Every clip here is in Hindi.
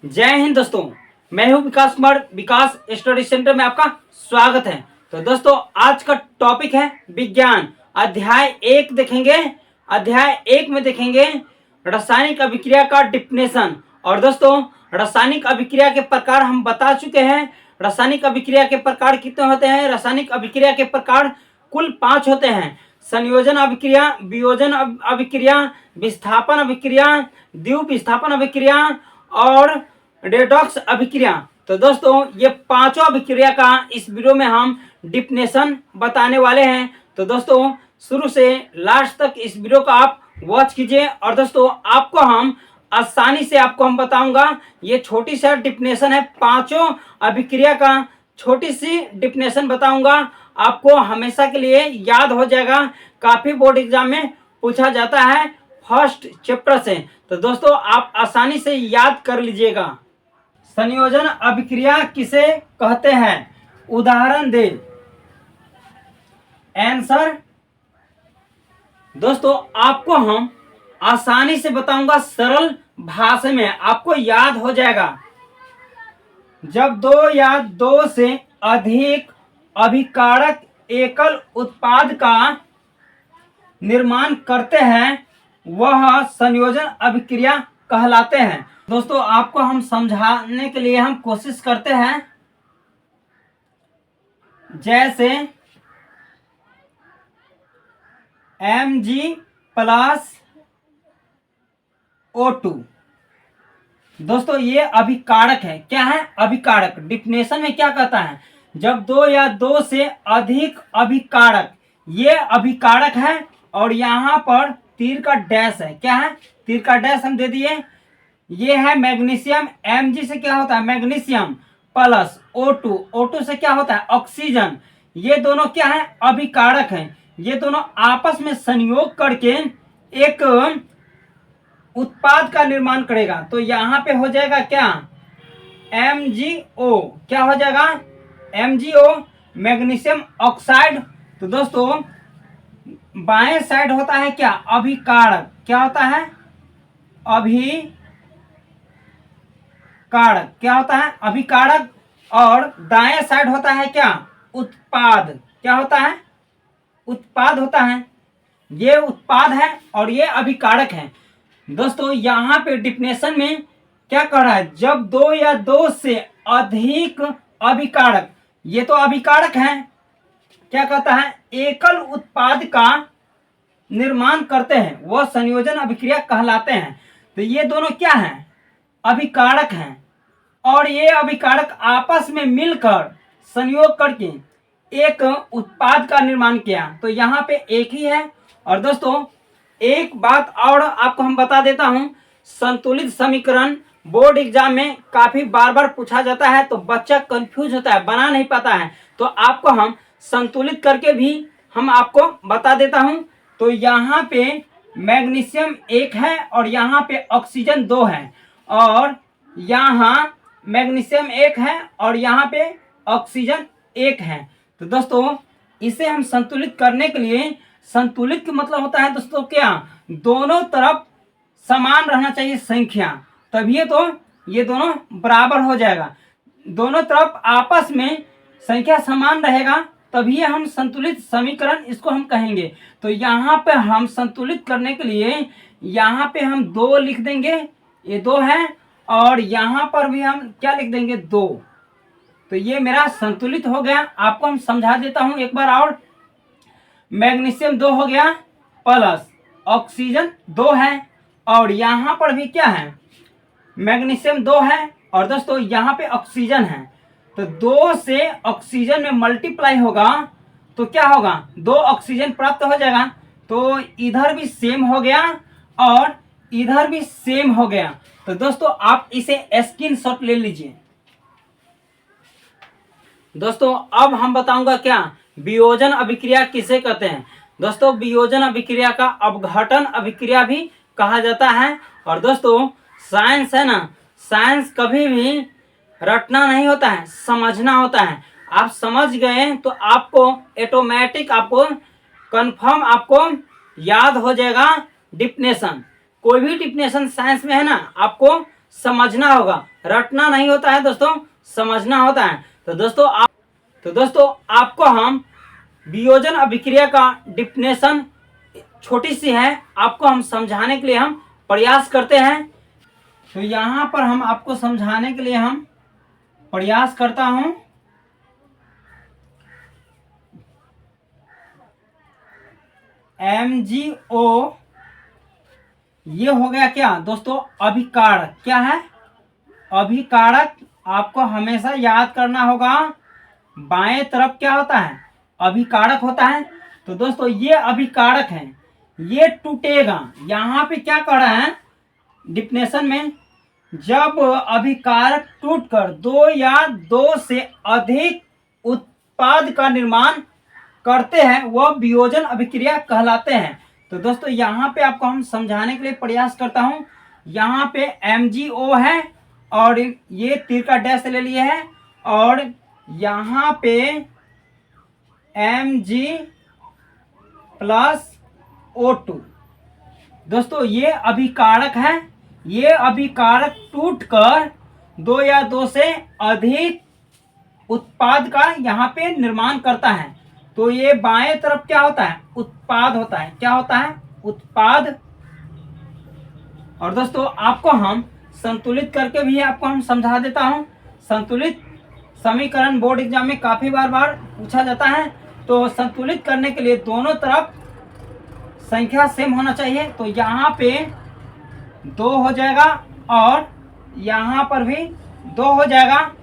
जय हिंद दोस्तों। मैं हूं विकास कुमार। विकास स्टडी सेंटर में आपका स्वागत है। तो दोस्तों आज का टॉपिक है विज्ञान। अध्याय 1 देखेंगे। अध्याय 1 में देखेंगे रासायनिक अभिक्रिया का डिफिनेशन। और दोस्तों रासायनिक अभिक्रिया के प्रकार हम बता चुके हैं। रासायनिक अभिक्रिया के प्रकार कितने होते हैं? रासायनिक अभिक्रिया के प्रकार कुल 5 होते हैं। संयोजन अभिक्रिया, वियोजन अभिक्रिया, विस्थापन अभिक्रिया, द्वितीय विस्थापन अभिक्रिया और रेडॉक्स अभिक्रिया। तो दोस्तों ये पांचों अभिक्रिया का इस वीडियो में हम डिफिनेशन बताने वाले हैं। तो दोस्तों शुरू से लास्ट तक इस वीडियो को आप वॉच कीजिए। और दोस्तों आपको हम आसानी से बताऊंगा। ये छोटी सी डिफिनेशन है, पांचों अभिक्रिया का छोटी सी डिफिनेशन बताऊंगा। आपको हमेशा के लिए याद हो जाएगा। काफी बोर्ड एग्जाम में पूछा जाता है फर्स्ट चैप्टर से। तो दोस्तों आप आसानी से याद कर लीजिएगा। संयोजन अभिक्रिया किसे कहते हैं? उदाहरण दे। आंसर दोस्तों आपको हम आसानी से बताऊंगा, सरल भाषा में आपको याद हो जाएगा। जब दो या दो से अधिक अभिकारक एकल उत्पाद का निर्माण करते हैं वह संयोजन अभिक्रिया कहलाते हैं। दोस्तों आपको हम समझाने के लिए हम कोशिश करते हैं। जैसे Mg प्लस O2। दोस्तों ये अभिकारक है। क्या है? अभिकारक। डिफिनेशन में क्या कहता है? जब दो या दो से अधिक अभिकारक, ये अभिकारक है और यहाँ पर तीर का डैश है। क्या है? तीर का डैश हम दे दिए। ये है मैग्नीशियम। Mg से क्या होता है? Magnesium plus O2। O2 से क्या होता है? ऑक्सीजन। ये दोनों क्या है? अभिकारक हैं। ये दोनों आपस में संयोग करके एक उत्पाद का निर्माण करेगा। तो यहाँ पे हो जाएगा क्या? MgO। क्या हो जाएगा? MgO magnesium oxide. तो दोस्तों बाएं साइड होता है क्या? अभिकारक। क्या होता है? अभिकारक। क्या होता है? अभिकारक। और दाएं साइड होता है क्या? उत्पाद। क्या होता है? उत्पाद होता है। ये उत्पाद है और ये अभिकारक है। दोस्तों यहाँ पे डिफिनेशन में क्या कह रहा है? जब दो या दो से अधिक अभिकारक, ये तो अभिकारक है, क्या कहता है? एकल उत्पाद का निर्माण करते हैं वह संयोजन अभिक्रिया कहलाते हैं। तो ये दोनों क्या हैं? अभिकारक हैं। और ये अभिकारक आपस में मिलकर संयोग करके एक उत्पाद का निर्माण किया। तो यहाँ पे एक ही है। और दोस्तों एक बात और आपको हम बता देता हूं, संतुलित समीकरण बोर्ड एग्जाम में काफी बार बार पूछा जाता है। तो बच्चा कंफ्यूज होता है, बना नहीं पाता है। तो आपको हम संतुलित करके भी हम आपको बता देता हूं। तो यहाँ पे मैग्नीशियम 1 है और यहाँ पे ऑक्सीजन 2 है। और यहाँ मैग्नीशियम 1 है और यहाँ पे ऑक्सीजन 1 है। तो दोस्तों इसे हम संतुलित करने के लिए, संतुलित का मतलब होता है दोस्तों क्या? दोनों तरफ समान रहना चाहिए संख्या, तभी तो ये दोनों बराबर हो जाएगा। दोनों तरफ आपस में संख्या समान रहेगा तभी हम संतुलित समीकरण इसको हम कहेंगे। तो यहाँ पे हम संतुलित करने के लिए यहाँ पे हम 2 लिख देंगे, ये 2 है। और यहाँ पर भी हम क्या लिख देंगे? 2। तो ये मेरा संतुलित हो गया। आपको हम समझा देता हूं एक बार और। मैग्नीशियम 2 हो गया प्लस ऑक्सीजन 2 है। और यहाँ पर भी क्या है? मैग्नीशियम 2 है और दोस्तों यहाँ पे ऑक्सीजन है। तो 2 से ऑक्सीजन में मल्टीप्लाई होगा तो क्या होगा? 2 ऑक्सीजन प्राप्त हो जाएगा। तो इधर भी सेम हो गया और इधर भी सेम हो गया। तो दोस्तों आप इसे स्क्रीनशॉट ले लीजिए। दोस्तों अब हम बताऊंगा क्या? वियोजन अभिक्रिया किसे कहते हैं? दोस्तों वियोजन अभिक्रिया का अपघटन अभिक्रिया भी कहा जाता है। और दोस्तों साइंस है ना, साइंस कभी भी रटना नहीं होता है, समझना होता है। आप समझ गए तो आपको ऑटोमेटिक, आपको कंफर्म, आपको याद हो जाएगा डिफिनेशन। कोई भी डिफिनेशन साइंस में है ना, आपको समझना होगा, रटना नहीं होता है दोस्तों, समझना होता है। तो दोस्तों आपको हम वियोजन अभिक्रिया का डिफिनेशन छोटी सी है, आपको हम समझाने के लिए हम प्रयास करते हैं। तो यहाँ पर हम आपको समझाने के लिए हम प्रयास करता हूं। MgO ये हो गया क्या दोस्तों, अभिकारक। क्या है? अभिकारक। आपको हमेशा याद करना होगा, बाएं तरफ क्या होता है, अभिकारक होता है। तो दोस्तों ये अभिकारक है, ये टूटेगा। यहाँ पे क्या कर रहा है डिफिनेशन में, जब अभिकारक टूटकर दो या दो से अधिक उत्पाद का निर्माण करते हैं वह वियोजन अभिक्रिया कहलाते हैं। तो दोस्तों यहाँ पे आपको हम समझाने के लिए प्रयास करता हूँ। यहाँ पे MgO है और ये तीर का डैश ले लिए है, और यहाँ पे Mg प्लस O2। दोस्तों ये अभिकारक है, ये अभिकारक टूटकर दो या दो से अधिक उत्पाद का यहाँ पे निर्माण करता है। तो ये बाएं तरफ क्या होता है, उत्पाद होता है। क्या होता है? उत्पाद। और दोस्तों आपको हम संतुलित करके भी आपको हम समझा देता हूं। संतुलित समीकरण बोर्ड एग्जाम में काफी बार पूछा जाता है। तो संतुलित करने के लिए दोनों तरफ संख्या सेम होना चाहिए। तो यहाँ पे 2 हो जाएगा और यहाँ पर भी 2 हो जाएगा।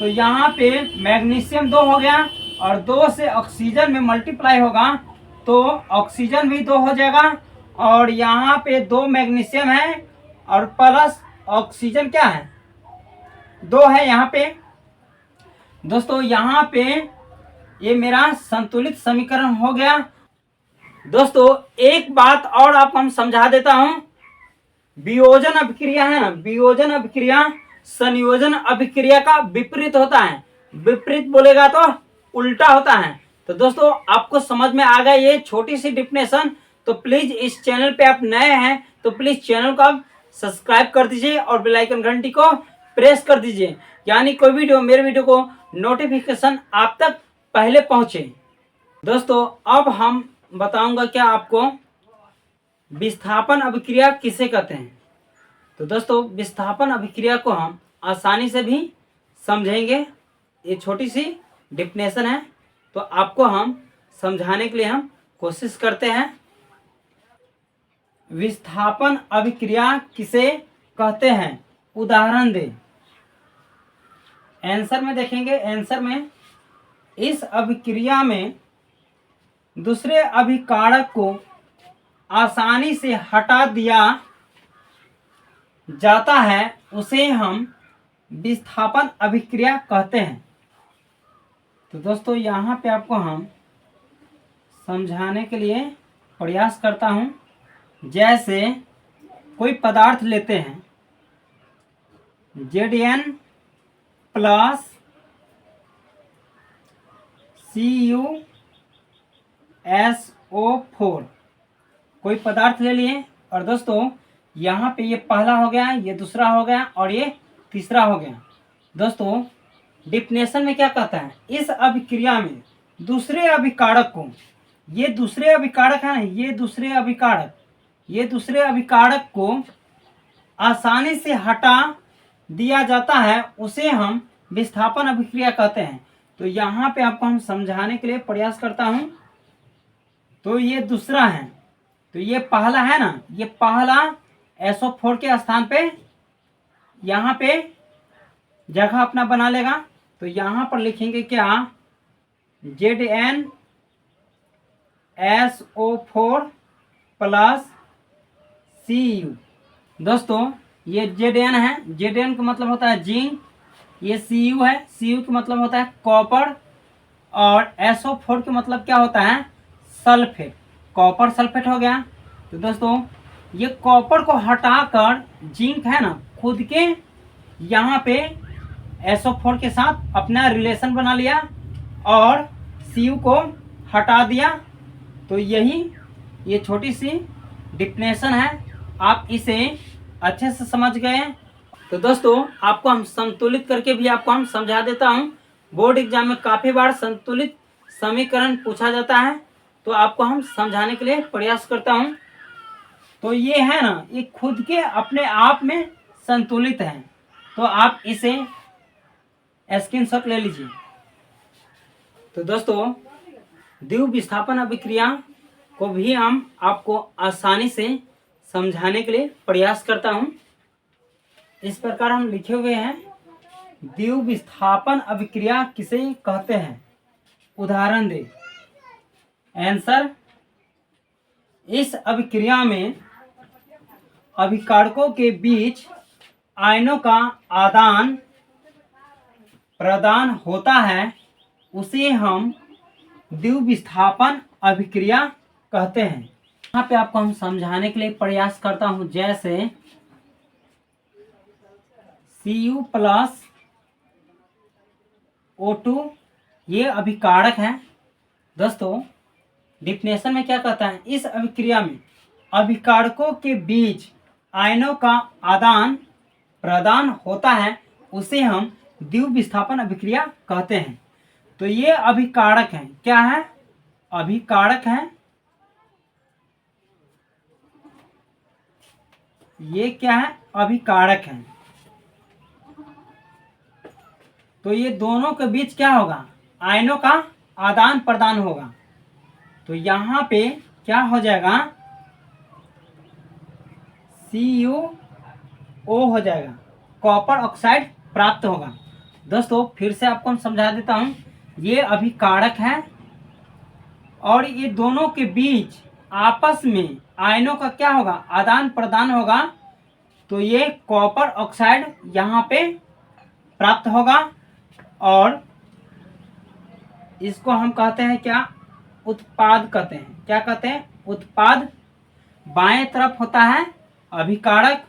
तो यहाँ पे मैग्नीशियम 2 हो गया और 2 से ऑक्सीजन में मल्टीप्लाई होगा तो ऑक्सीजन भी 2 हो जाएगा। और यहाँ पे 2 मैग्नीशियम है और प्लस ऑक्सीजन क्या है, 2 है यहाँ पे। दोस्तों यहाँ पे ये मेरा संतुलित समीकरण हो गया। दोस्तों एक बात और आपको हम समझा देता हूं, वियोजन अभिक्रिया है ना, वियोजन अभिक्रिया संयोजन अभिक्रिया का विपरीत होता है। विपरीत बोलेगा तो उल्टा होता है। तो दोस्तों आपको समझ में आ गया ये छोटी सी डिफिनेशन। तो प्लीज इस चैनल पे आप नए हैं तो प्लीज चैनल को आप सब्सक्राइब कर दीजिए और बेल आइकन घंटी को प्रेस कर दीजिए, यानी कोई वीडियो मेरे वीडियो को नोटिफिकेशन आप तक पहले पहुंचे। दोस्तों अब हम बताऊंगा क्या आपको विस्थापन अभिक्रिया किसे कहते हैं। तो दोस्तों विस्थापन अभिक्रिया को हम आसानी से भी समझेंगे। ये छोटी सी डिफिनेशन है तो आपको हम समझाने के लिए हम कोशिश करते हैं। विस्थापन अभिक्रिया किसे कहते हैं, उदाहरण दे। आंसर में देखेंगे, आंसर में इस अभिक्रिया में दूसरे अभिकारक को आसानी से हटा दिया जाता है, उसे हम विस्थापन अभिक्रिया कहते हैं। तो दोस्तों यहाँ पे आपको हम समझाने के लिए प्रयास करता हूँ। जैसे कोई पदार्थ लेते हैं Zn प्लस CuSO4 कोई पदार्थ ले लिए। और दोस्तों यहाँ पे ये पहला हो गया, ये दूसरा हो गया और ये तीसरा हो गया। दोस्तों डिफिनेशन में क्या कहता है, इस अभिक्रिया में दूसरे अभिकारक को, ये दूसरे अभिकारक है ना, ये दूसरे अभिकारक को आसानी से हटा दिया जाता है, उसे हम विस्थापन अभिक्रिया कहते हैं। तो यहाँ पे आपको हम समझाने के लिए प्रयास करता हूँ। तो ये दूसरा है, तो ये पहला है ना, ये पहला SO4 के स्थान पे यहाँ पे जगह अपना बना लेगा। तो यहाँ पर लिखेंगे क्या, ZnSO4 प्लस Cu। दोस्तों ये Zn है, Zn का मतलब होता है जिंक, ये Cu है, Cu का मतलब होता है कॉपर, और SO4 का मतलब क्या होता है, सल्फेट, कॉपर सल्फेट हो गया। तो दोस्तों ये कॉपर को हटाकर जिंक है ना खुद के यहाँ पे SO4 के साथ अपना रिलेशन बना लिया और Cu को हटा दिया। तो यही ये छोटी सी डिफिनेशन है, आप इसे अच्छे से समझ गए तो दोस्तों आपको हम संतुलित करके भी आपको हम समझा देता हूँ। बोर्ड एग्जाम में काफ़ी बार संतुलित समीकरण पूछा जाता है, तो आपको हम समझाने के लिए प्रयास करता हूँ। तो ये है ना, ये खुद के अपने आप में संतुलित है, तो आप इसे स्क्रीनशॉट ले लीजिए। तो दोस्तों द्वितीय विस्थापन अभिक्रिया को भी हम आपको आसानी से समझाने के लिए प्रयास करता हूँ। इस प्रकार हम लिखे हुए हैं, द्वितीय विस्थापन अभिक्रिया किसे कहते हैं, उदाहरण दे। आंसर, इस अभिक्रिया में अभिकारकों के बीच आयनों का आदान प्रदान होता है, उसे हम द्वितीय विस्थापन अभिक्रिया कहते हैं। यहाँ पे आपको हम समझाने के लिए प्रयास करता हूँ, जैसे Cu प्लस O2 ये अभिकारक है। दोस्तों डिफिनेशन में क्या कहता है, इस अभिक्रिया में अभिकारकों के बीच आयनों का आदान प्रदान होता है, उसे हम द्वितीय विस्थापन अभिक्रिया कहते हैं। तो ये अभिकारक है, क्या है, अभिकारक है। ये क्या है, अभिकारक है। तो ये दोनों के बीच क्या होगा, आयनों का आदान प्रदान होगा। तो यहाँ पे क्या हो जाएगा, CuO हो जाएगा, कॉपर ऑक्साइड प्राप्त होगा। दोस्तों फिर से आपको हम समझा देता हूँ, ये अभिकारक है और ये दोनों के बीच आपस में आयनों का क्या होगा, आदान प्रदान होगा। तो ये कॉपर ऑक्साइड यहाँ पे प्राप्त होगा और इसको हम कहते हैं क्या, उत्पाद कहते हैं। क्या कहते हैं, उत्पाद। बाएं तरफ होता है अभिकारक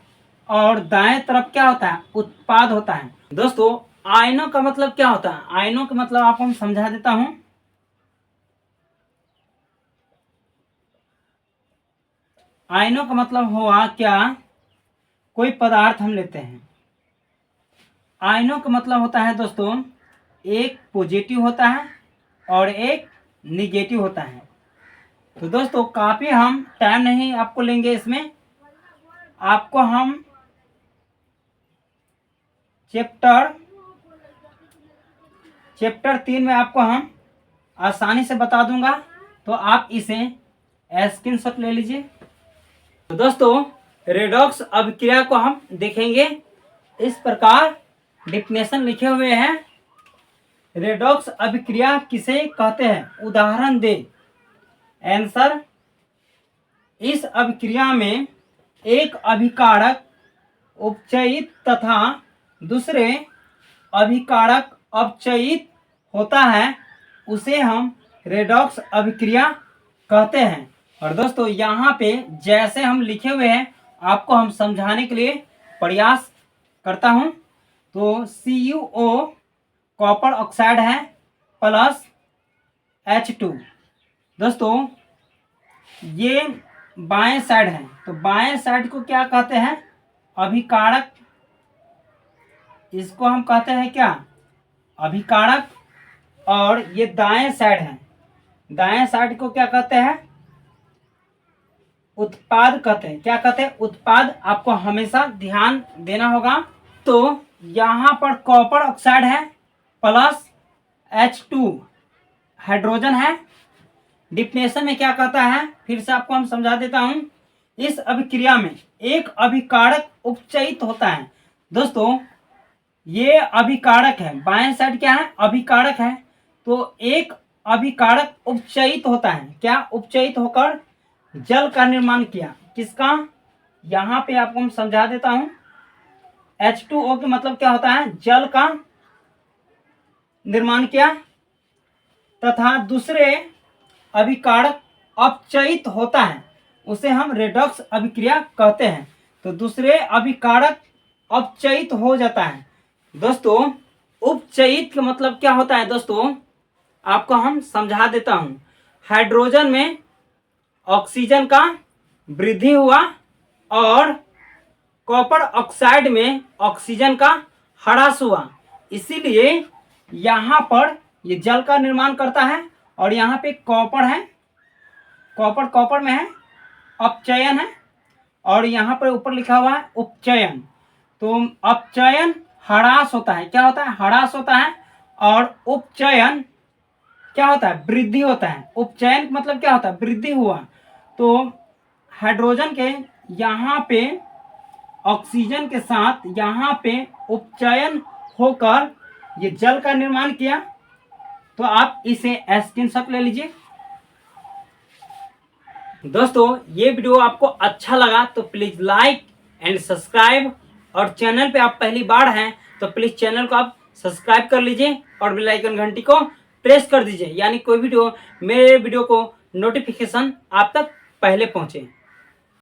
और दाएं तरफ क्या होता है, उत्पाद होता है। दोस्तों आयनों का मतलब क्या होता है, आयनों का मतलब आपको हम समझा देता हूं। आयनों का मतलब हुआ क्या, कोई पदार्थ हम लेते हैं, आयनों का मतलब होता है दोस्तों, एक पॉजिटिव होता है और एक निगेटिव होता है। तो दोस्तों काफी हम टाइम नहीं आपको लेंगे, इसमें आपको हम चैप्टर 3 में आपको हम आसानी से बता दूंगा, तो आप इसे स्क्रीनशॉट ले लीजिए। तो दोस्तों रेडॉक्स अभिक्रिया को हम देखेंगे। इस प्रकार डिफिनेशन लिखे हुए हैं, रेडॉक्स अभिक्रिया किसे कहते हैं, उदाहरण दे। आंसर, इस अभिक्रिया में एक अभिकारक उपचयित तथा दूसरे अभिकारक अपचयित होता है, उसे हम रेडॉक्स अभिक्रिया कहते हैं। और दोस्तों यहाँ पे जैसे हम लिखे हुए हैं आपको हम समझाने के लिए प्रयास करता हूँ। तो CuO कॉपर ऑक्साइड है प्लस H2। दोस्तों ये बाएं साइड है, तो बाएं साइड को क्या कहते हैं, अभिकारक। इसको हम कहते हैं क्या, अभिकारक। और ये दाएं साइड है, दाएं साइड को क्या कहते हैं, उत्पाद कहते हैं। क्या कहते हैं, उत्पाद। आपको हमेशा ध्यान देना होगा। तो यहाँ पर कॉपर ऑक्साइड है प्लस H2 हाइड्रोजन है। डिफिनेशन में क्या कहता है, फिर से आपको हम समझा देता हूं। इस अभिक्रिया में एक अभिकारक उपचयित होता है। दोस्तों ये अभिकारक है, बाएं साइड क्या है, अभिकारक है। तो एक अभिकारक उपचयित होता है, क्या, उपचयित होकर जल का निर्माण किया। किसका, यहाँ पे आपको हम समझा देता हूं। H2O के मतलब क्या होता है, जल का निर्माण किया तथा दूसरे अभिकारक अपचयित होता है, उसे हम रेडॉक्स अभिक्रिया कहते हैं। तो दूसरे अभिकारक अपचयित हो जाता है। दोस्तों उपचयित का मतलब क्या होता है, दोस्तों आपको हम समझा देता हूं। हाइड्रोजन में ऑक्सीजन का वृद्धि हुआ और कॉपर ऑक्साइड में ऑक्सीजन का ह्रास हुआ, इसीलिए यहाँ पर ये जल का निर्माण करता है। और यहाँ पे कॉपर है, कॉपर में है अपचयन है, और यहाँ पर ऊपर लिखा हुआ है उपचयन। तो अपचयन ह्रास होता है, क्या होता है? ह्रास होता है। और उपचयन क्या होता है? वृद्धि होता है। उपचयन मतलब क्या होता है? वृद्धि हुआ। तो हाइड्रोजन के यहाँ पे ऑक्सीजन के साथ यहाँ पे उपचयन होकर ये जल का निर्माण किया। तो आप इसे स्क्रीनशॉट ले लीजिए। दोस्तों, ये वीडियो आपको अच्छा लगा तो प्लीज लाइक एंड सब्सक्राइब, और चैनल पे आप पहली बार हैं तो प्लीज चैनल को आप सब्सक्राइब कर लीजिए और बेल आइकन घंटी को प्रेस कर दीजिए, यानी कोई वीडियो मेरे वीडियो को नोटिफिकेशन आप तक पहले पहुंचे।